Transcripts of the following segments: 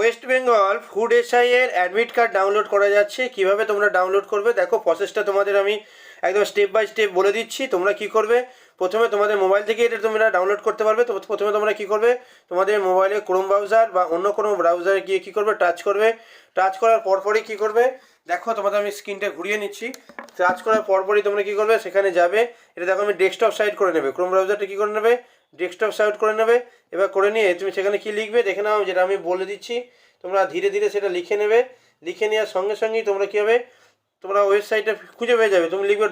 West Bengal food SI এর admit card download করা যাচ্ছে। কিভাবে তোমরা ডাউনলোড করবে দেখো, প্রসেসটা তোমাদের আমি একদম স্টেপ বাই স্টেপ বলে দিচ্ছি। তোমরা কি করবে, প্রথমে তোমাদের মোবাইল থেকে এটা তোমরা ডাউনলোড করতে পারবে। তো প্রথমে তোমরা কি করবে, তোমাদের মোবাইলে ক্রোম ব্রাউজার বা অন্য কোনো ব্রাউজারে গিয়ে কী করবে, টাচ করবে। টাচ করার পরপরই কী করবে, দেখো তোমাদের আমি স্ক্রিনটা ঘুরিয়ে নিচ্ছি। টাচ করার পরপরই তোমরা কী করবে, সেখানে যাবে। এটা দেখো আমি ডেস্কটপ সাইড করে নেবে, ক্রোম ব্রাউজারটা কী করে নেবে, ডেস্কটপ সাইড করে নেবে। এবার করে নিয়ে তুমি সেখানে কি লিখবে দেখে নাও, যেটা আমি বলে দিচ্ছি তোমরা ধীরে ধীরে সেটা লিখে নেবে। লিখে নেওয়ার সঙ্গে সঙ্গেই তোমরা কী হবে, তোমরা ওয়েবসাইটটা খুঁজে পেয়ে যাবে। তুমি লিখবে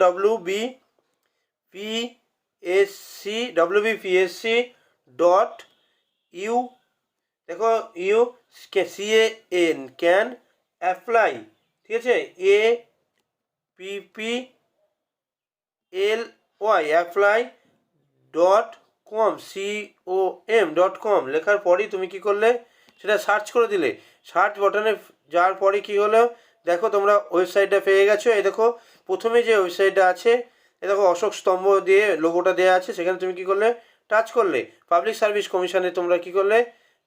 wbpsc ডট ইউ, দেখো ইউ CAN ক্যান অ্যাপ্লাই, ঠিক আছে, APPLY অ্যাপ্লাই .com লেখার পরই তুমি কি করলে, সেটা সার্চ করে দিলে। সার্চ বাটনে যাওয়ার পরে কি হলো, দেখো তোমরা ওয়েবসাইটটা পেয়ে গেছো। এই দেখো প্রথমে যে ওয়েবসাইটটা আছে, এ দেখো অশোক স্তম্ভ দিয়ে লোগোটা দেওয়া আছে, সেখানে তুমি কি করলে, টাচ করলে। পাবলিক সার্ভিস কমিশনে তোমরা কি করলে,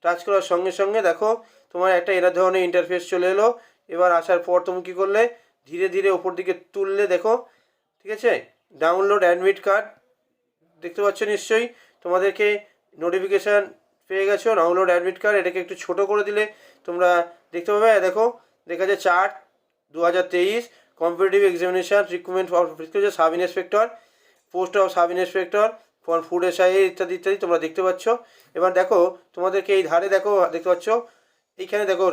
টাচ করার সঙ্গে সঙ্গে দেখো তোমার একটা এরা ধরনের ইন্টারফেস চলে এলো। এবার আসার পর তুমি কি করলে, ধীরে ধীরে ওপর দিকে তুললে, দেখো ঠিক আছে, ডাউনলোড অ্যাডমিট কার্ড দেখতে পাচ্ছ নিশ্চয়ই। তোমাদেরকে নোটিফিকেশান পেয়ে গেছো ডাউনলোড অ্যাডমিট কার্ড। এটাকে একটু ছোট করে দিলে তোমরা দেখতে পাবে। দেখো দেখা যায় 4/2023 competitive examination recruitment for sub inspector, post of sub inspector for food SI ইত্যাদি ইত্যাদি তোমরা দেখতে পাচ্ছ। এবার দেখো তোমাদেরকে এই ধারে দেখো দেখতে পাচ্ছ, এইখানে দেখো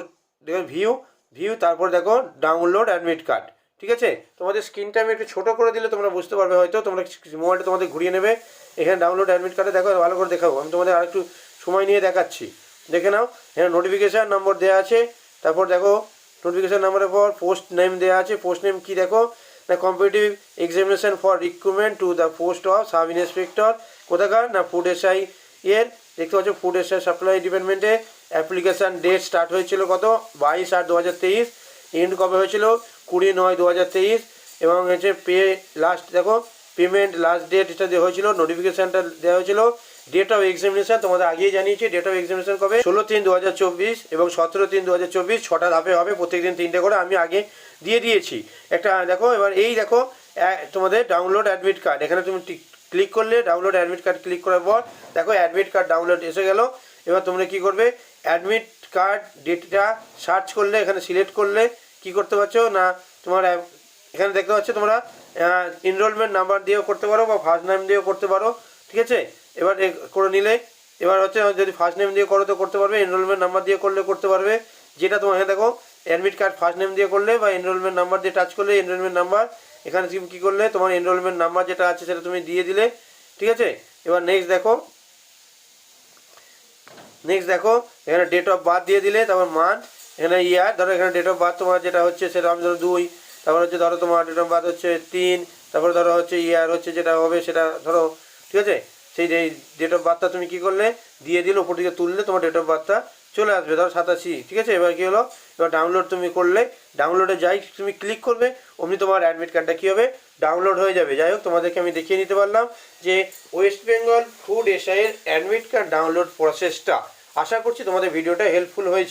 দেখো ভিউ তারপর দেখো ডাউনলোড অ্যাডমিট কার্ড, ঠিক আছে। তোমাদের স্ক্রিনটা আমি একটু ছোটো করে দিলে তোমরা বুঝতে পারবে। হয়তো তোমরা মোবাইলটা তোমাদের ঘুরিয়ে নেবে, এখানে ডাউনলোড অ্যাডমিট কার্ডে দেখো ভালো করে দেখাবো। আমি তোমাদের আরেকটু সময় নিয়ে দেখাচ্ছি, দেখে নাও। এখানে নোটিফিকেশান নম্বর দেওয়া আছে, তারপর দেখো নোটিফিকেশান নাম্বারের পর পোস্ট নেম দেওয়া আছে। পোস্ট নেম কী দেখো না, competitive examination for recruitment to the post of sub inspector, কোথাকার না ফুড এসআই এর। দেখতে পাচ্ছ ফুড এসআই সাপ্লাই ডিপার্টমেন্টে। অ্যাপ্লিকেশান ডেট স্টার্ট হয়েছিল কত, 22/8/2023, এন্ড কবে হয়েছিল 20/9/2023, এবং হচ্ছে পে লাস্ট দেখো পেমেন্ট লাস্ট ডেট এটা দেওয়া হয়েছিল, নোটিফিকেশানটা দেওয়া হয়েছিল। ডেট অফ এক্সামিনেশান তোমাদের আগেই জানিয়েছি, ডেট অফ এক্সামিনেশান কবে 16/3/2024 এবং 17/3/2024, 6টা ধাপে হবে, প্রত্যেকদিন 3টে করে আমি আগে দিয়ে দিয়েছি একটা। দেখো এবার এই দেখো তোমাদের ডাউনলোড অ্যাডমিট কার্ড, এখানে তুমি ক্লিক করলে ডাউনলোড অ্যাডমিট কার্ড ক্লিক করার পর দেখো অ্যাডমিট কার্ড ডাউনলোড এসে গেল। এবার তোমরা কী করবে, অ্যাডমিট কার্ড ডেটটা সার্চ করলে, এখানে সিলেক্ট করলে কি করতে পারছো না, তোমার এখানে দেখতে পাচ্ছ তোমরা এনরোলমেন্ট নাম্বার দিয়েও করতে পারো বা ফার্স্ট নেম দিয়েও করতে পারো, ঠিক আছে। এবার করে নিলে, এবার হচ্ছে যদি ফার্স্ট নেম দিয়ে করো তো করতে পারবে, এনরোলমেন্ট নাম্বার দিয়ে করলে করতে পারবে। যেটা তোমার এখানে দেখো অ্যাডমিট কার্ড ফার্স্ট নেম দিয়ে করলে বা এনরোলমেন্ট নাম্বার দিয়ে টাচ করলে এনরোলমেন্ট নাম্বার, এখানে তুমি কী করলে তোমার এনরোলমেন্ট নাম্বার যেটা আছে সেটা তুমি দিয়ে দিলে, ঠিক আছে। এবার নেক্সট দেখো এখানে ডেট অফ বার্থ দিয়ে দিলে, তারপর মান্থ, এখানে ইয়ার, ধরো এখানে ডেট অফ বার্থ তোমার যেটা হচ্ছে সেটা আমি ধরো 2, তারপর হচ্ছে ধরো তোমার ডেট অফ বার্থ হচ্ছে 3, তারপরে ধরো হচ্ছে ইয়ার হচ্ছে যেটা হবে সেটা ধরো, ঠিক আছে। সেই ডেট অফ বার্থটা তুমি কী করলে দিয়ে দিলে, ওপর দিকে তুললে তোমার ডেট অফ বার্থটা চলে আসবে, ধরো 87, ঠিক আছে। এবার কী হলো, এবার ডাউনলোড তুমি করলে, ডাউনলোডে যাই তুমি ক্লিক করবে, অমনি তোমার অ্যাডমিট কার্ডটা কী হবে, ডাউনলোড হয়ে যাবে। যাই হোক তোমাদেরকে আমি দেখিয়ে নিতে পারলাম যে ওয়েস্ট বেঙ্গল ফুড এসআইয়ের অ্যাডমিট কার্ড ডাউনলোড প্রসেসটা। আশা করছি তোমাদের ভিডিওটা হেল্পফুল হয়েছে।